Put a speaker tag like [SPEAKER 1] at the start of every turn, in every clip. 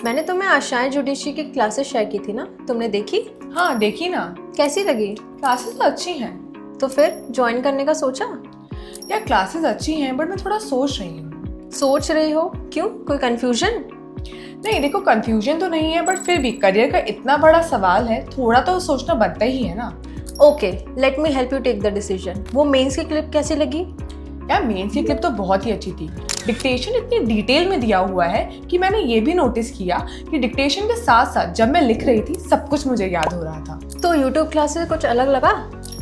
[SPEAKER 1] मैंने तुम्हें आशाएं जुडिशरी की क्लासेस शेयर की थी ना, तुमने देखी?
[SPEAKER 2] हाँ देखी ना।
[SPEAKER 1] कैसी लगी?
[SPEAKER 2] क्लासेस तो अच्छी हैं।
[SPEAKER 1] तो फिर ज्वाइन करने का सोचा?
[SPEAKER 2] यार क्लासेस अच्छी हैं बट मैं थोड़ा सोच रही हूँ।
[SPEAKER 1] सोच रही हो? क्यों, कोई कंफ्यूजन?
[SPEAKER 2] नहीं देखो, कंफ्यूजन तो नहीं है बट फिर भी करियर का इतना बड़ा सवाल है, थोड़ा तो सोचना बनता ही है ना।
[SPEAKER 1] Okay, let me help you take the decision. वो मेंस की क्लिप कैसी लगी?
[SPEAKER 2] यार मेंस की क्लिप तो बहुत ही अच्छी थी। डिक्टेशन इतनी डिटेल में दिया हुआ है कि मैंने ये भी नोटिस किया कि डिक्टेशन के साथ साथ जब मैं लिख रही थी सब कुछ मुझे याद हो रहा था।
[SPEAKER 1] तो यूट्यूब क्लासेस कुछ अलग लगा?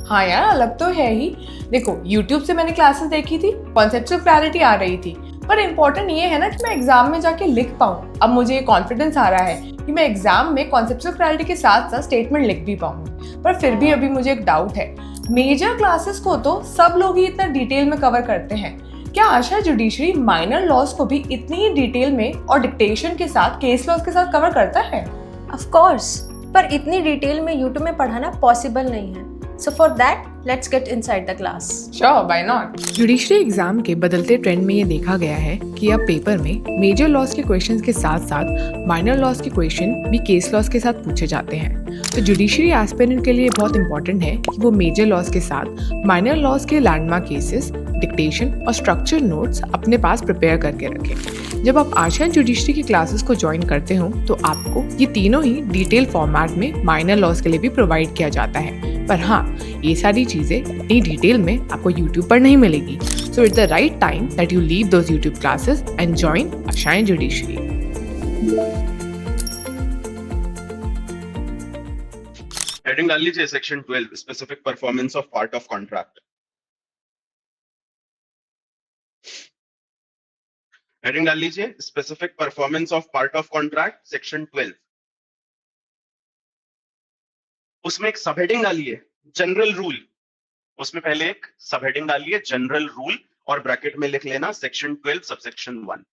[SPEAKER 2] हाँ यार अलग तो है ही। देखो यूट्यूब से मैंने क्लासेस देखी थी, कॉन्सेप्चुअल क्लैरिटी आ रही थी, पर इम्पोर्टेंट ये है ना कि मैं एग्जाम में जाके लिख पाऊँ। अब मुझे कॉन्फिडेंस आ रहा है कि मैं एग्जाम में कॉन्सेप्चुअल क्लैरिटी के साथ साथ स्टेटमेंट लिख भी पाऊंगी। पर फिर भी अभी मुझे एक डाउट है, मेजर क्लासेस को तो सब लोग ही इतना डिटेल में कवर करते हैं, क्या आशा जुडिशरी माइनर लॉज को भी इतनी ही डिटेल में और डिक्टेशन के साथ केस लॉज के साथ कवर करता है?
[SPEAKER 1] ऑफ कोर्स, पर इतनी डिटेल में यूट्यूब में पढ़ाना पॉसिबल नहीं है। So for that, let's get inside the class.
[SPEAKER 2] Sure, why not? Judiciary exam के बदलते ट्रेंड में ये देखा गया है कि अब पेपर में मेजर लॉज के क्वेश्चंस के साथ साथ माइनर लॉज के क्वेश्चन भी केस लॉज के साथ पूछे जाते हैं। तो जुडिशरी एस्पिरेंट के लिए बहुत इंपॉर्टेंट है कि वो मेजर लॉज के साथ माइनर लॉज के लैंडमार्क केसेस, डिक्टेशन और स्ट्रक्चर नोट्स अपने पास प्रिपेयर करके रखें। जब आप आशाएं जुडिशरी की क्लासेस को ज्वाइन करते हो तो आपको ये तीनों ही डिटेल फॉर्मेट में माइनर लॉज के लिए भी प्रोवाइड किया जाता है। पर हाँ, ये सारी चीजें इतनी डिटेल में आपको YouTube पर नहीं मिलेगी। So it's the right time that you leave those YouTube classes and join आशाएं जुडिशरी।
[SPEAKER 3] हेडिंग डाल लीजिए section 12 specific performance of part of contract. Heading डाल लीजिए specific performance of part of contract section 12। उसमें एक सब हेडिंग डालिए general rule. उसमें पहले एक सब हेडिंग डालिए जनरल रूल और ब्रैकेट में लिख लेना section 12 subsection 1।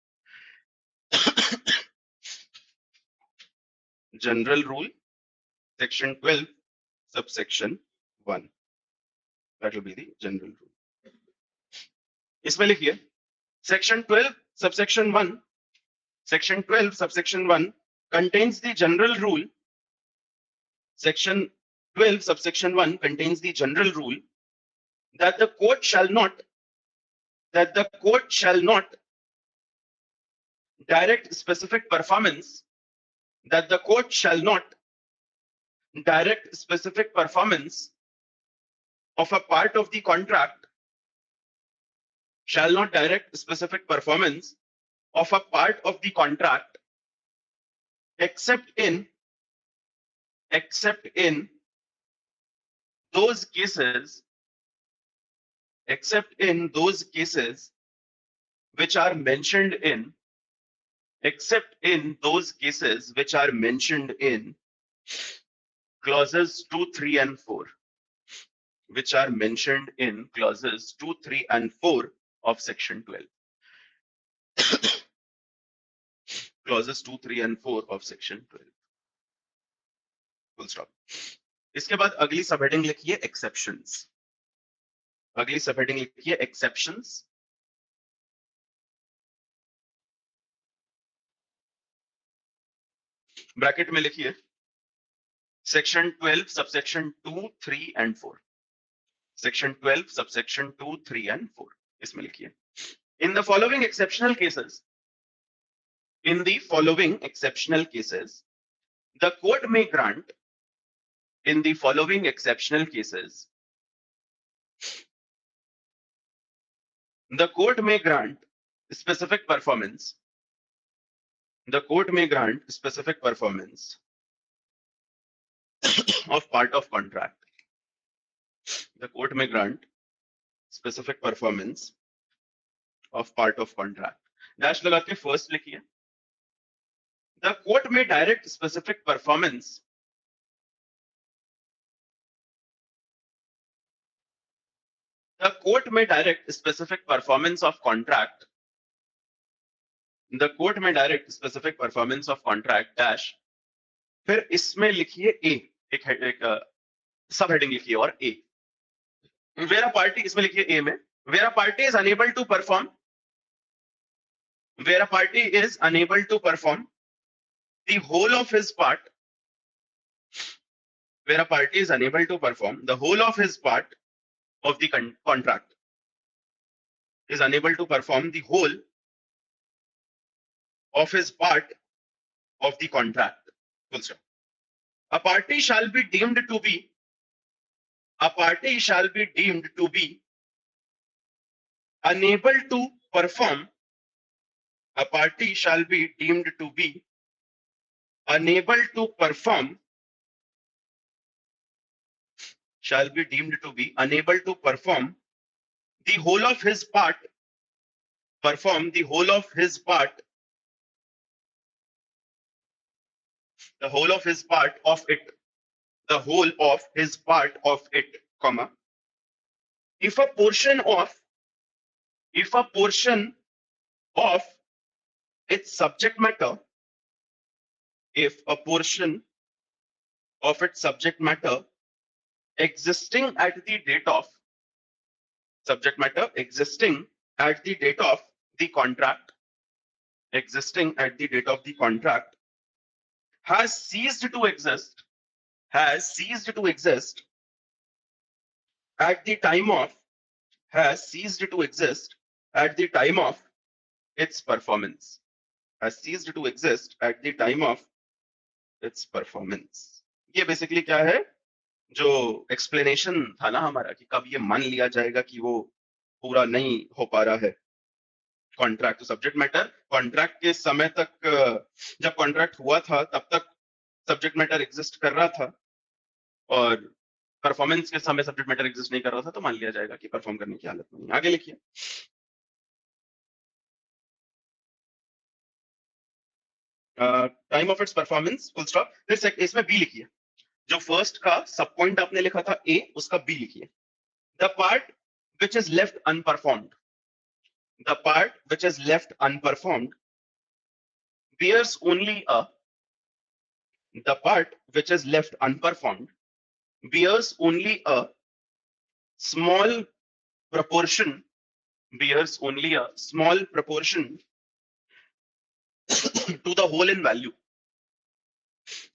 [SPEAKER 3] General rule section 12 subsection 1, that will be the general rule. इसमें लिखिए section 12 subsection 1, section 12 subsection 1 contains the general rule. Section 12 subsection 1 contains the general rule that the court shall not direct specific performance of a part of the contract except in those cases which are mentioned in clauses 2, 3 and 4, which are mentioned in clauses 2, 3 and 4 of section 12. Clauses 2, 3 and 4 of section 12. Full stop. इसके बाद अगली सब heading लिखिए exceptions. अगली सब heading लिखिए exceptions. Bracket में लिखिए section 12 subsection 2, 3 and 4। Section 12 subsection 2, 3 and 4 इसमें लिखिए in the following exceptional cases the court may grant specific performance of part of contract. The court may grant specific performance of part of contract. Dash लगा के first लिखिए the court may direct specific performance of contract. The court may direct specific performance of contract dash फिर इसमें लिखिए ए, एक सब heading लिखिए और ए where a party, इसमें लिखिए ए में where a party is unable to perform the whole of his part, where a party is unable to perform the whole of his part of the contract, is unable to perform the whole of his part of the contract. Full stop. A party shall be deemed to be unable to perform. A party shall be deemed to be unable to perform. Shall be deemed to be unable to perform the whole of his part. Perform the whole of his part. The whole of his part of it. The whole of his part of it, comma. If a portion of its subject matter, if a portion of its subject matter existing at the date of subject matter existing at the date of the contract, existing at the date of the contract, has ceased to exist at the time of its performance, has ceased to exist at the time of its performance. ये basically क्या है, जो explanation था ना हमारा कि कब ये मान लिया जाएगा कि वो पूरा नहीं हो पा रहा है कॉन्ट्रैक्ट, तो सब्जेक्ट मैटर कॉन्ट्रैक्ट के समय तक, जब कॉन्ट्रैक्ट हुआ था तब तक सब्जेक्ट मैटर एग्जिस्ट कर रहा था, और परफॉर्मेंस के समय सब्जेक्ट मैटर एग्जिस्ट नहीं कर रहा था, तो मान लिया जाएगा कि परफॉर्म करने की हालत नहीं है। आगे लिखिए। Time of its performance, full stop. फिर इसमें बी लिखिए, जो फर्स्ट का सब पॉइंट आपने लिखा था ए, उसका बी लिखिए। The part which is left unperformed, the part which is left unperformed bears only a, the part which is left unperformed bears only a small proportion, bears only a small proportion to the whole in value,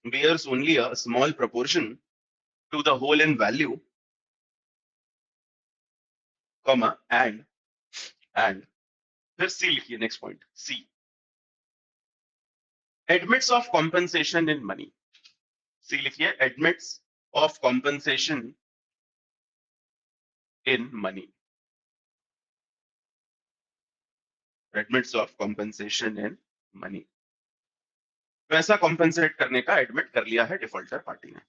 [SPEAKER 3] bears only a small proportion to the whole in value, comma, and फिर C लिखिए, next point C, admits of compensation in money, C लिखिए, admits of compensation in money, admits of compensation in money। पैसा compensate करने का admit कर लिया है defaulter party ने।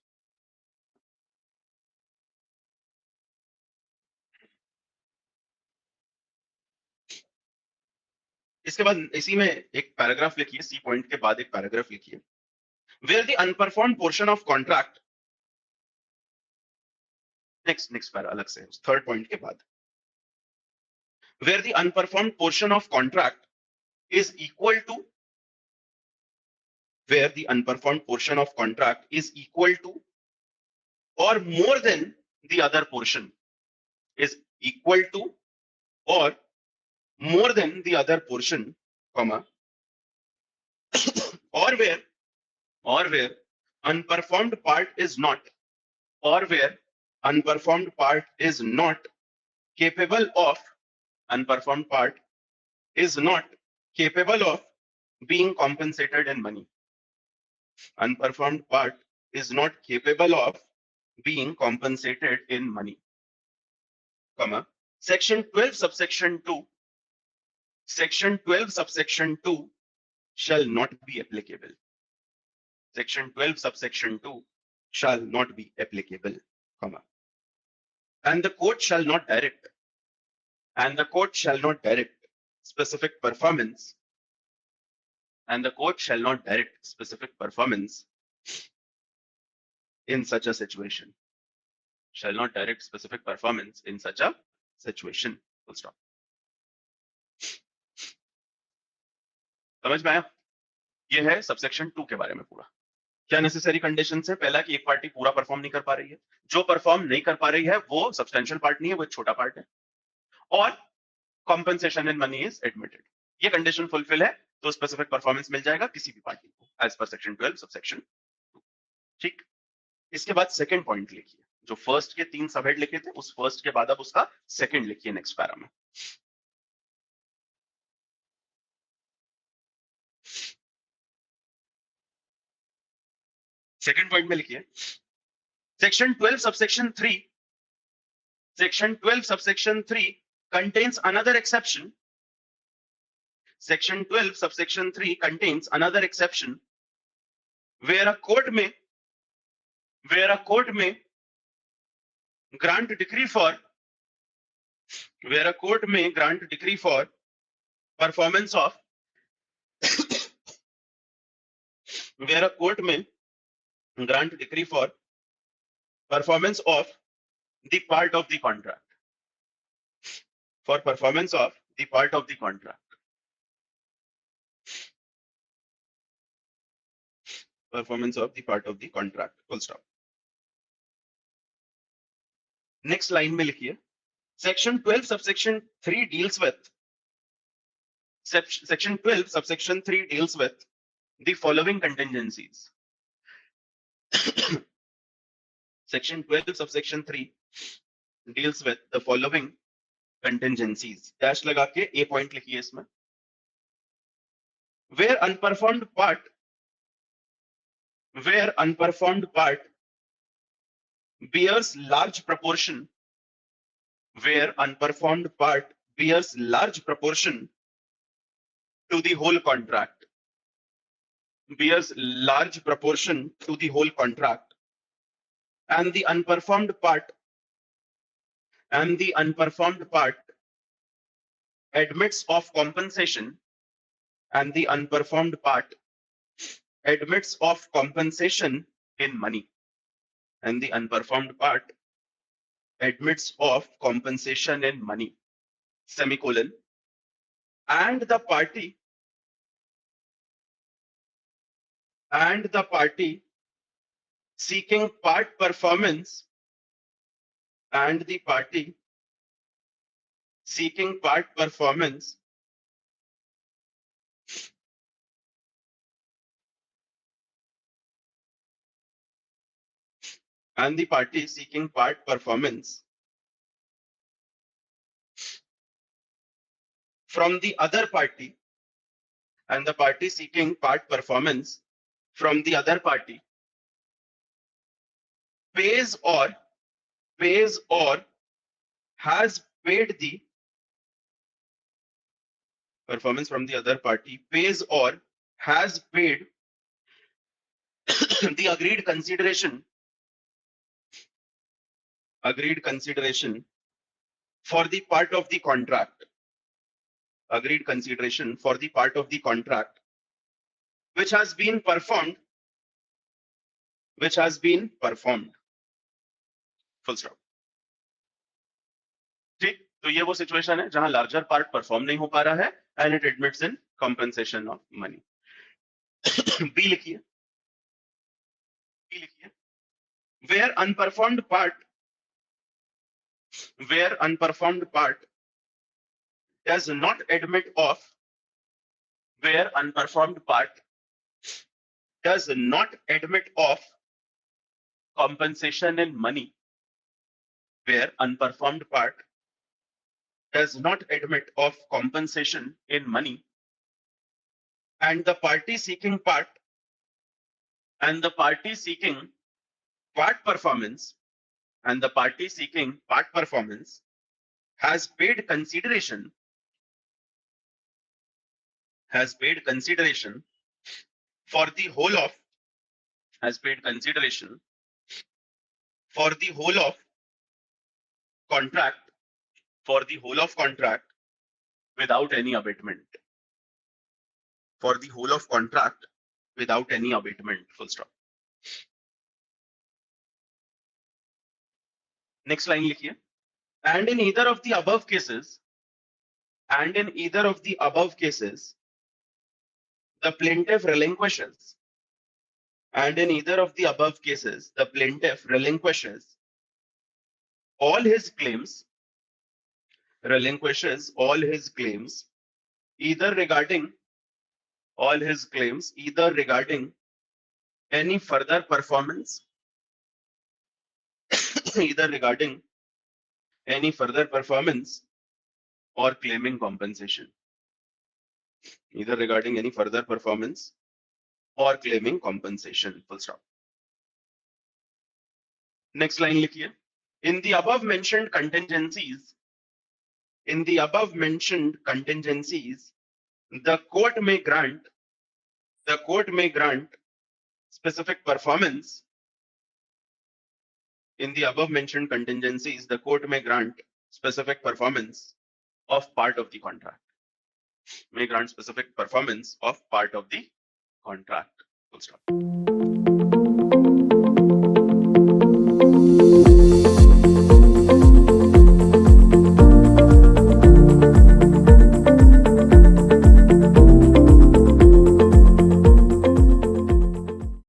[SPEAKER 3] इसके बाद इसी में एक पैराग्राफ लिखिए, सी पॉइंट के बाद एक पैराग्राफ लिखिए, where the unperformed portion of contract, next para अलग से थर्ड पॉइंट के बाद, where the unperformed portion of contract is equal to, where the unperformed portion of contract is equal to or more than the other portion, is equal to or more than the other portion, comma, or where unperformed part is not, or where unperformed part is not capable of, unperformed part is not capable of being compensated in money, unperformed part is not capable of being compensated in money, comma, section 12 subsection 2, section 12 subsection 2 shall not be applicable, section 12 subsection 2 shall not be applicable, comma, and the court shall not direct, and the court shall not direct specific performance, and the court shall not direct specific performance in such a situation, shall not direct specific performance in such a situation, full stop। समझ में आया? ये है subsection 2 के बारे में पूरा। क्या नेसेसरी कंडीशन है? पहला कि एक पार्टी पूरा परफॉर्म नहीं कर पा रही है, जो परफॉर्म नहीं कर पा रही है वो सब्सटेंशियल पार्ट नहीं है, वो एक छोटा पार्ट है, और compensation in money is admitted. ये कंडीशन फुलफिल है तो स्पेसिफिक परफॉर्मेंस मिल जाएगा किसी भी पार्टी को। As per section 12 subsection 2। ठीक, इसके बाद सेकंड पॉइंट लिखिए, जो फर्स्ट के 3 सबहेड लिखे थे उस फर्स्ट के बाद अब उसका सेकंड लिखिए नेक्स्ट पैरा में। सेकंड पॉइंट में लिखिए section 12 subsection 3, section 12 subsection 3 contains another exception. Section 12 subsection 3 contains another exception where a court may grant decree for performance of where a court may grant decree for performance of the part of the contract, for performance of the part of the contract, performance of the part of the contract, full stop. Next line में लिखिए section 12 subsection 3 deals with section 12 subsection 3 deals with the following contingencies. Section 12 subsection 3 deals with the following contingencies. Dash लगा के A point लिखिए इसमें. Where unperformed part bears large proportion, where unperformed part bears large proportion to the whole contract, bears large proportion to the whole contract, and the unperformed part admits of compensation, and the unperformed part admits of compensation in money, and the unperformed part admits of compensation in money, semicolon, and the party seeking part performance, and the party seeking part performance from the other party, and the party seeking part performance from the other party pays or has paid the performance from the other party pays or has paid the agreed consideration for the part of the contract, which has been performed, full stop. ठीक, तो ये वो situation है जहां larger part perform नहीं हो पा रहा है and it admits in compensation of money. B लिखिए where unperformed part does not admit of compensation in money, where unperformed part does not admit of compensation in money, and the party seeking part performance has paid consideration for the whole of contract without any abatement, full stop. Next line लिखिए and in either of the above cases the plaintiff relinquishes all his claims either regarding all his claims either regarding any further performance either regarding any further performance or claiming compensation, either regarding any further performance or claiming compensation, full stop. Next line likhiye. In the above mentioned contingencies, the court may grant specific performance. In the above mentioned contingencies, the court may grant specific performance of part of the contract. May grant specific performance of part of the contract. Full stop.